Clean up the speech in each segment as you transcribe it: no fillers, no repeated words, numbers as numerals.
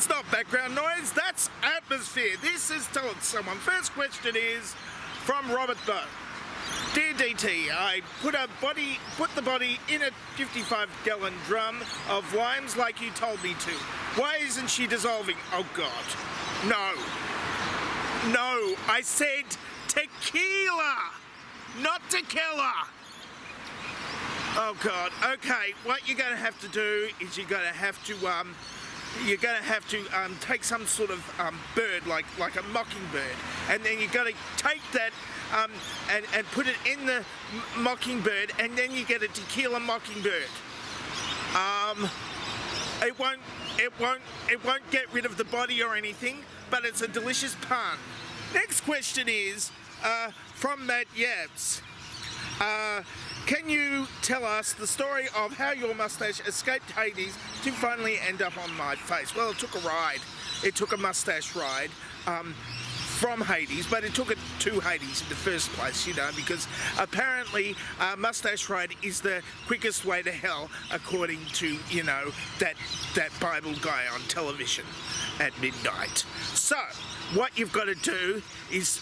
That's not background noise, that's atmosphere. This is telling someone. First question is from Robert Bow. Dear DT, I put the body in a 55-gallon drum of limes like you told me to. Why isn't she dissolving? Oh God. No, I said tequila, not tequila. Oh God. Okay, what you're going to have to do is you're going to have to take some sort of bird, like a mockingbird, and then you've got to take that and put it in the mockingbird, and then you get a tequila mockingbird. It won't get rid of the body or anything, but it's a delicious pun. Next question is from Matt Yabs. Can you tell us the story of how your mustache escaped Hades to finally end up on my face? Well, it took a ride. It took a mustache ride from Hades, but it took it to Hades in the first place, you know, because apparently mustache ride is the quickest way to hell, according to, you know, that Bible guy on television at midnight. So, what you've got to do is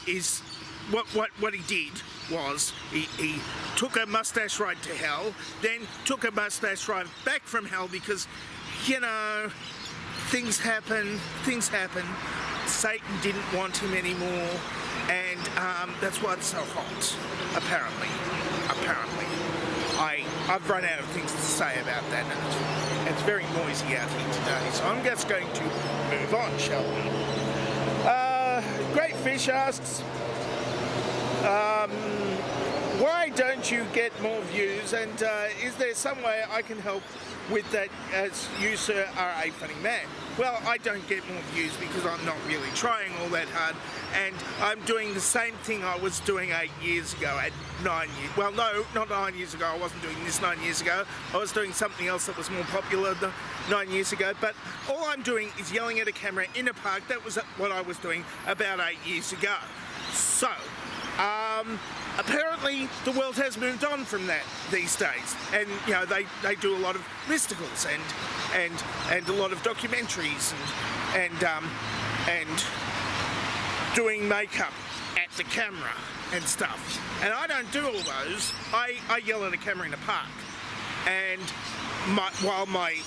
what he did was he took a mustache ride to hell, then took a mustache ride back from hell because, you know, things happen. Satan didn't want him anymore, and that's why it's so hot, apparently. I've run out of things to say about that, and it's very noisy out here today, so I'm just going to move on, shall we? Great Fish asks, why don't you get more views, and is there some way I can help with that, as you, sir, are a funny man? Well, I don't get more views because I'm not really trying all that hard, and I'm doing the same thing I was doing 8 years ago at 9 years. Well, no, not 9 years ago. I wasn't doing this 9 years ago. I was doing something else that was more popular than 9 years ago, but all I'm doing is yelling at a camera in a park. That was what I was doing about 8 years ago. So, apparently the world has moved on from that these days, and you know they do a lot of listicles and a lot of documentaries and doing makeup at the camera and stuff. And I don't do all those. I yell at a camera in a park, and while my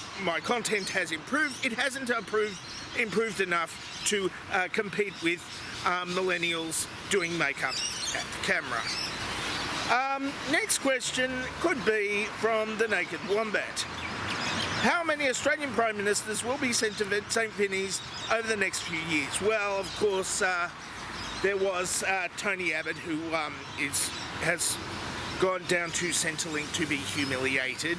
content has improved, it hasn't improved enough to compete with millennials doing makeup at the camera. Next question could be from the Naked Wombat. How many Australian Prime Ministers will be sent to St. Vinny's over the next few years? Well, of course, there was Tony Abbott, who has gone down to Centrelink to be humiliated.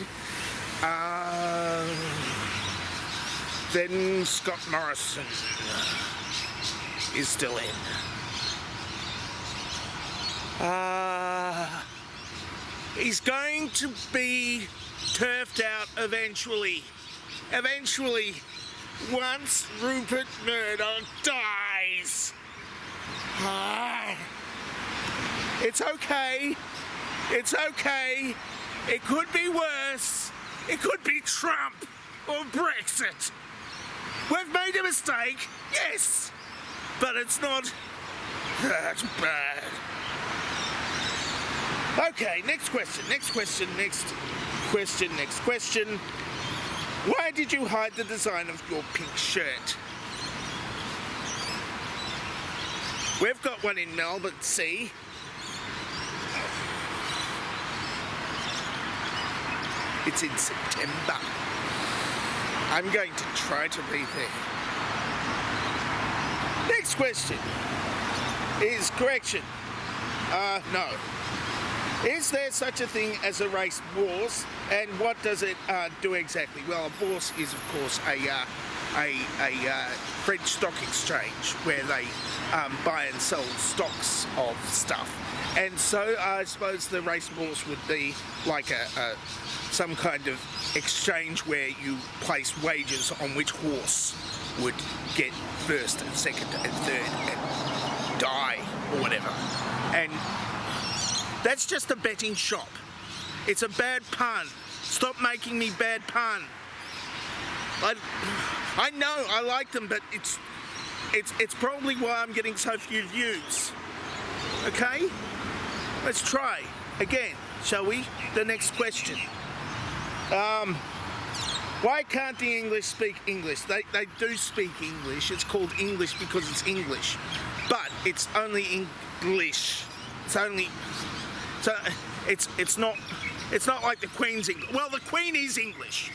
Then Scott Morrison is still in. He's going to be turfed out eventually. Once Rupert Murdoch dies. It's okay. It could be worse. It could be Trump or Brexit. We've made a mistake, yes, but it's not that bad. Okay, next question. Why did you hide the design of your pink shirt? We've got one in Melbourne, see? It's in September. I'm going to try to be there. Next question is correction. No. Is there such a thing as a race bourse, and what does it do exactly? Well, a bourse is, of course, a French stock exchange where they buy and sell stocks of stuff. And so I suppose the race bourse would be like some kind of exchange where you place wagers on which horse would get first and second and third and die or whatever. And that's just a betting shop. It's a bad pun. Stop making me bad pun. I know, I like them, but it's probably why I'm getting so few views. Okay? Let's try again, shall we? The next question. Why can't the English speak English? They do speak English. It's called English because it's English. But it's only English. It's only... So it's not like the Queen's English. Well, the Queen is English.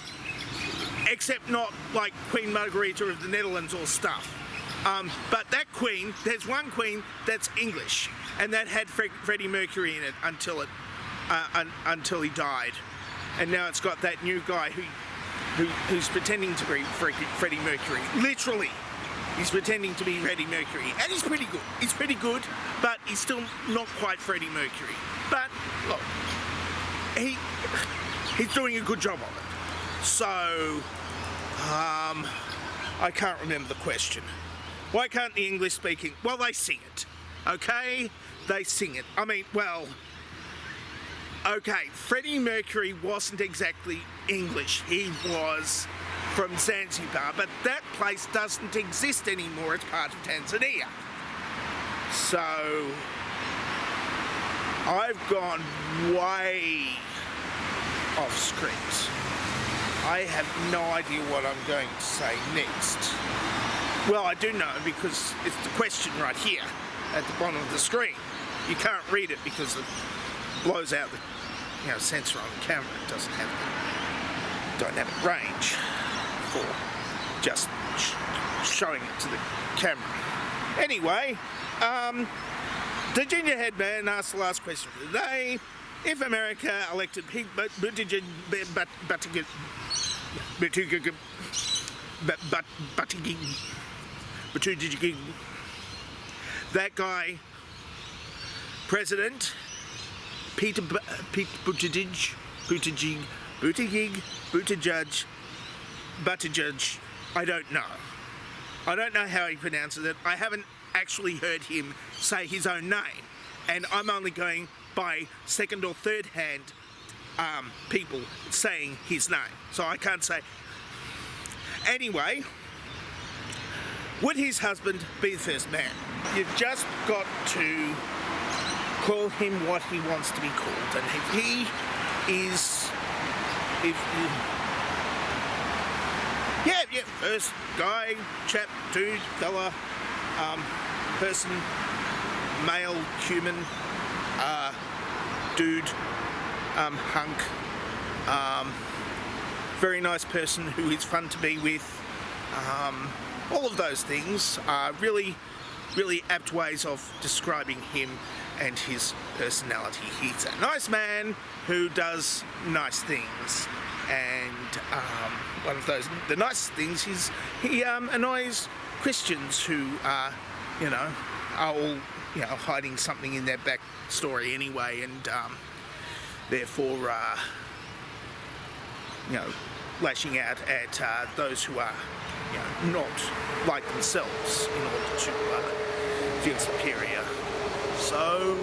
Except not like Queen Margarita of the Netherlands or stuff. But that Queen, there's one Queen that's English. And that had Freddie Mercury in it until he died. And now it's got that new guy who's pretending to be Freddie Mercury. Literally, he's pretending to be Freddie Mercury, and he's pretty good. He's pretty good, but he's still not quite Freddie Mercury. But look, he's doing a good job of it. So, I can't remember the question. Why can't the English speaking? Well, they sing it. Okay, they sing it. I mean, well. Okay, Freddie Mercury wasn't exactly English. He was from Zanzibar, but that place doesn't exist anymore. It's part of Tanzania. So, I've gone way off script. I have no idea what I'm going to say next. Well, I do know because it's the question right here at the bottom of the screen. You can't read it because it blows out the sensor on the camera. It don't have range for just showing it to the camera. Anyway, the Ginger Head Man asked the last question for the day. If America elected Pete Buttigieg, that guy, President Pete Buttigieg, I don't know. I don't know how he pronounces it. I haven't actually heard him say his own name. And I'm only going by second or third hand people saying his name. So I can't say. Anyway, would his husband be the first man? You've just got to call him what he wants to be called, and if he is, first guy, chap, dude, fella, person, male, human, dude, hunk, very nice person who is fun to be with, all of those things are really apt ways of describing him and his personality. He's a nice man who does nice things, and one of the nice things is he annoys Christians who are all hiding something in their back story anyway, and therefore lashing out at those who are not like themselves in order to feel superior. So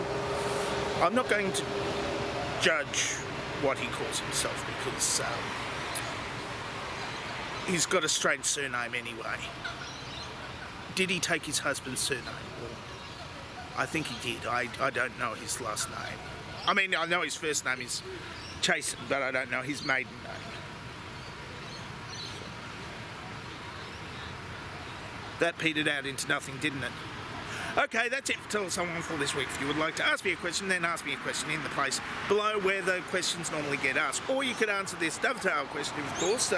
I'm not going to judge what he calls himself because he's got a strange surname anyway. Did he take his husband's surname? Well, I think he did. I don't know his last name. I mean, I know his first name is Chasen, but I don't know his maiden name. That petered out into nothing, didn't it? Okay, that's it for Tell Someone for this week. If you would like to ask me a question, then ask me a question in the place below where the questions normally get asked. Or you could answer this dovetail question, of course,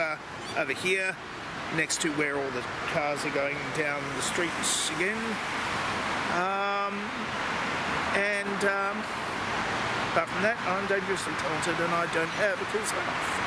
over here, next to where all the cars are going down the streets again. Apart from that, I'm dangerously talented and I don't have a cool stuff.